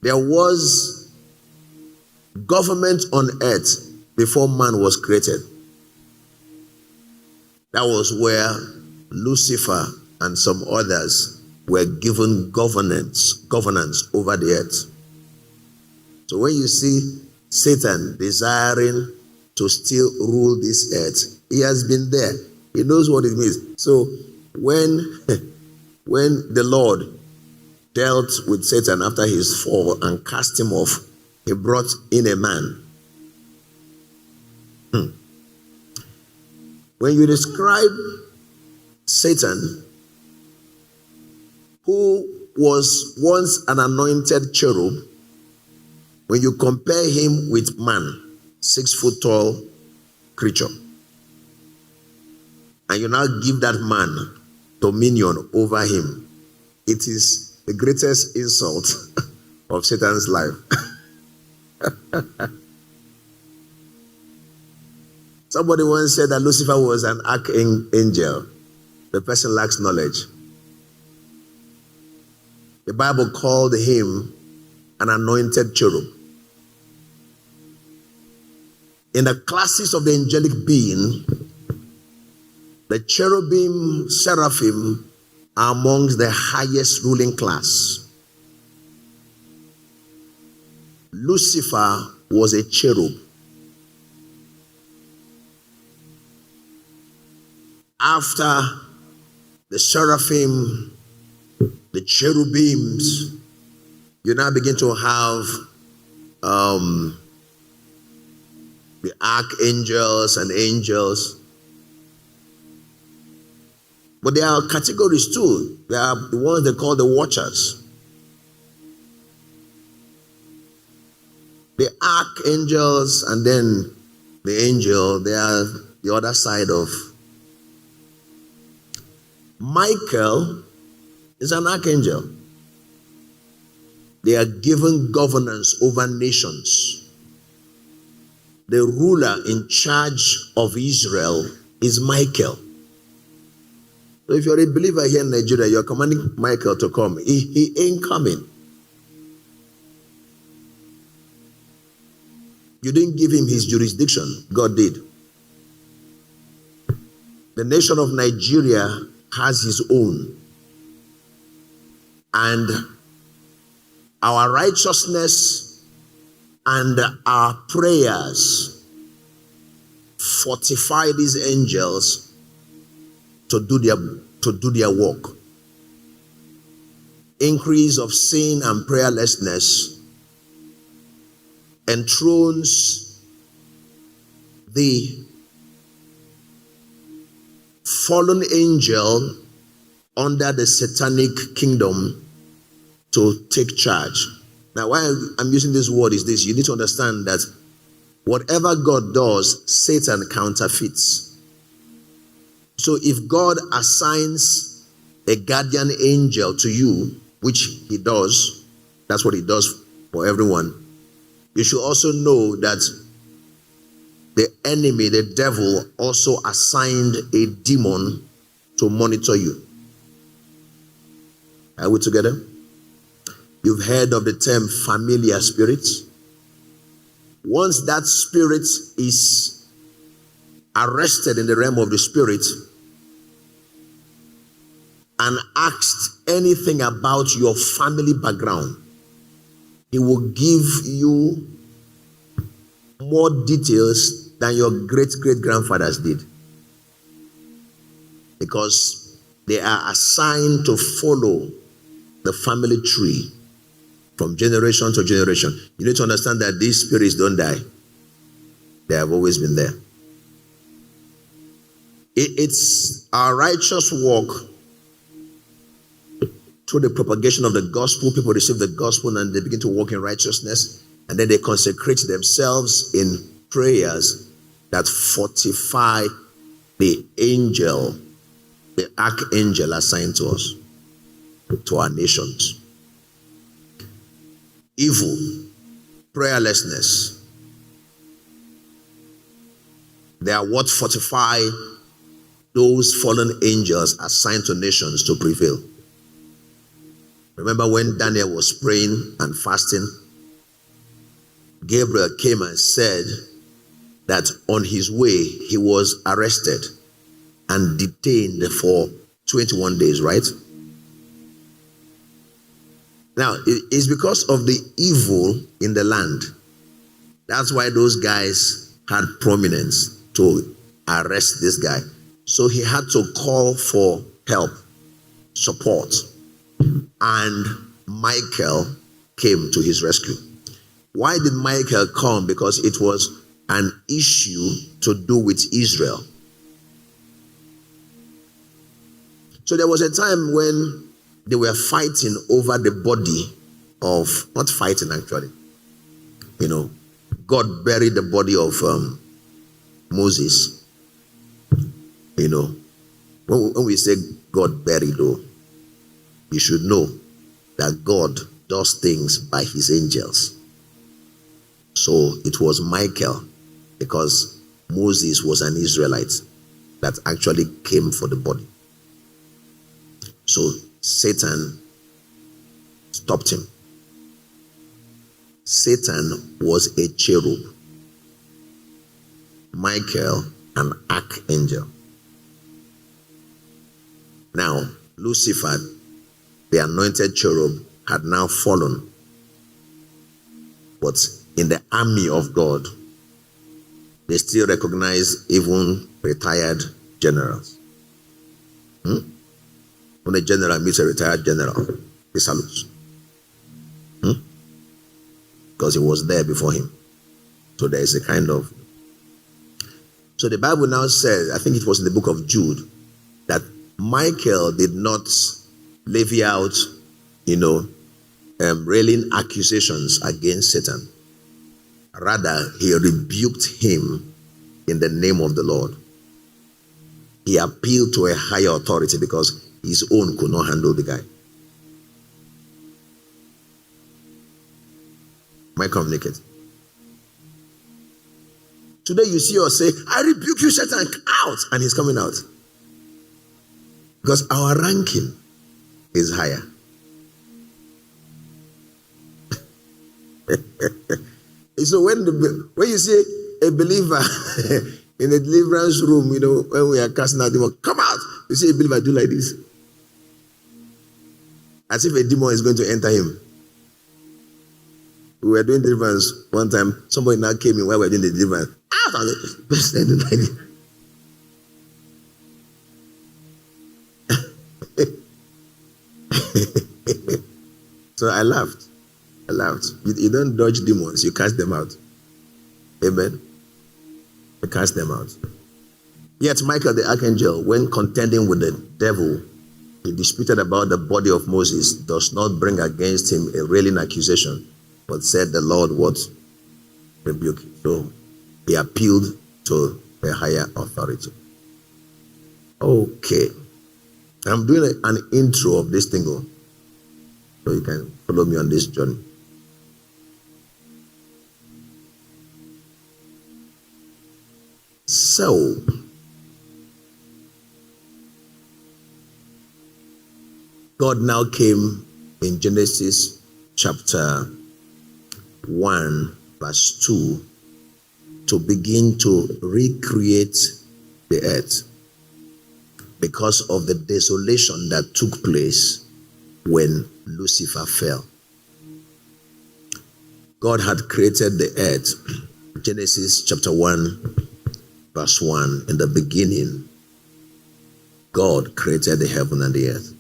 There was government on earth before man was created. That was where Lucifer and some others were given governance over the earth. So when you see Satan desiring to still rule this earth, he has been there. He knows what it means. So when the Lord dealt with Satan after his fall and cast him off, he brought in a man. When you describe Satan, who was once an anointed cherub, when you compare him with man, 6 foot tall creature, and you now give that man dominion over him, it is the greatest insult of Satan's life. Somebody once said that Lucifer was an archangel. The person lacks knowledge. The Bible called him an anointed cherub. In the classes of the angelic being, the cherubim, seraphim are amongst the highest ruling class. Lucifer was a cherub. After the seraphim, the cherubims, you now begin to have the archangels and angels. But there are categories too. There are the ones they call the watchers. The archangels and then the angel, they are the other side of. Michael is an archangel. They are given governance over nations. The ruler in charge of Israel is Michael. So if you're a believer here in Nigeria, you're commanding Michael to come. He ain't coming. You didn't give him his jurisdiction. God did. The nation of Nigeria has his own. And our righteousness and our prayers fortify these angels to do their work. Increase of sin and prayerlessness enthrones the fallen angel under the satanic kingdom to take charge. Now, why I'm using this word is this: you need to understand that whatever God does, Satan counterfeits. So if God assigns a guardian angel to you, which he does, that's what he does for everyone, you should also know that the enemy, the devil, also assigned a demon to monitor you. Are we together? You've heard of the term familiar spirits. Once that spirit is arrested in the realm of the spirit and asked anything about your family background, he will give you more details than your great-great-grandfathers did. Because they are assigned to follow the family tree from generation to generation. You need to understand that these spirits don't die. They have always been there. It's our righteous walk through the propagation of the gospel. People receive the gospel and they begin to walk in righteousness, and then they consecrate themselves in prayers that fortify the angel, the archangel assigned to us, to our nations. Evil, prayerlessness, they are what fortify those fallen angels assigned to nations to prevail. Remember when Daniel was praying and fasting, Gabriel came and said that on his way he was arrested and detained for 21 days, right? Now, it's because of the evil in the land. That's why those guys had prominence to arrest this guy. So he had to call for help, support, and Michael came to his rescue. Why did Michael come? Because it was an issue to do with Israel. So there was a time when they were fighting over the body of, not fighting actually, God buried the body of Moses. When we say God buried, though, you should know that God does things by his angels. So it was Michael, because Moses was an Israelite, that actually came for the body. So Satan stopped him. Satan was a cherub, Michael an archangel. Now, Lucifer, the anointed cherub, had now fallen. But in the army of God, they still recognize even retired generals. When a general meets a retired general, he salutes. Because he was there before him. So there is a kind of... So the Bible now says, I think it was in the book of Jude, that Michael did not levy out, railing accusations against Satan. Rather, he rebuked him in the name of the Lord. He appealed to a higher authority because his own could not handle the guy. Am I communicating? Today you see us say, I rebuke you, Satan, out. And he's coming out. Because our ranking is higher. So when you see a believer in a deliverance room, when we are casting out demons, come out. You see a believer do like this. As if a demon is going to enter him. We were doing deliverance one time. Somebody now came in while we were doing the deliverance. So I laughed. You don't dodge demons, you cast them out. Amen. You cast them out. Yet Michael the archangel, when contending with the devil, he disputed about the body of Moses, does not bring against him a railing accusation, but said the Lord would rebuke him. So he appealed to a higher authority. Okay. I'm doing an intro of this thing, so you can follow me on this journey. So, God now came in Genesis chapter 1, verse 2, to begin to recreate the earth because of the desolation that took place when Lucifer fell. God had created the earth. Genesis chapter 1, verse 1, in the beginning, God created the heaven and the earth.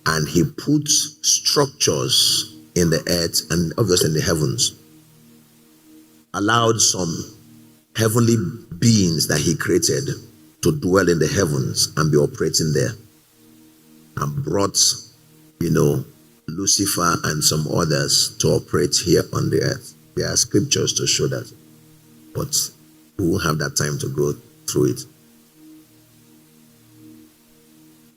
And he put structures in the earth and obviously in the heavens. Allowed some heavenly beings that he created to dwell in the heavens and be operating there. And brought, Lucifer and some others to operate here on the earth. There are scriptures to show that. But we won't have that time to go through it.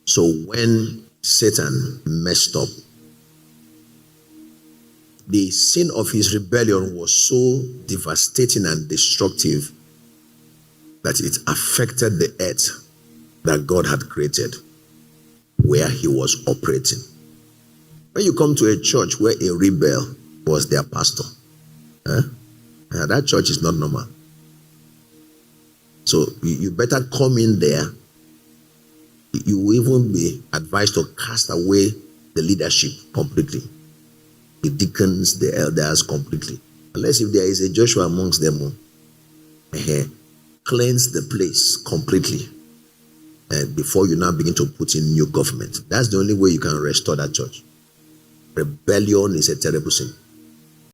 So when Satan messed up, the sin of his rebellion was so devastating and destructive that it affected the earth that God had created, where he was operating. When you come to a church where a rebel was their pastor, that church is not normal. So you better come in there. You will even be advised to cast away the leadership completely. The deacons, the elders completely. Unless if there is a Joshua amongst them, cleanse the place completely. And before you now begin to put in new government. That's the only way you can restore that church. Rebellion is a terrible sin.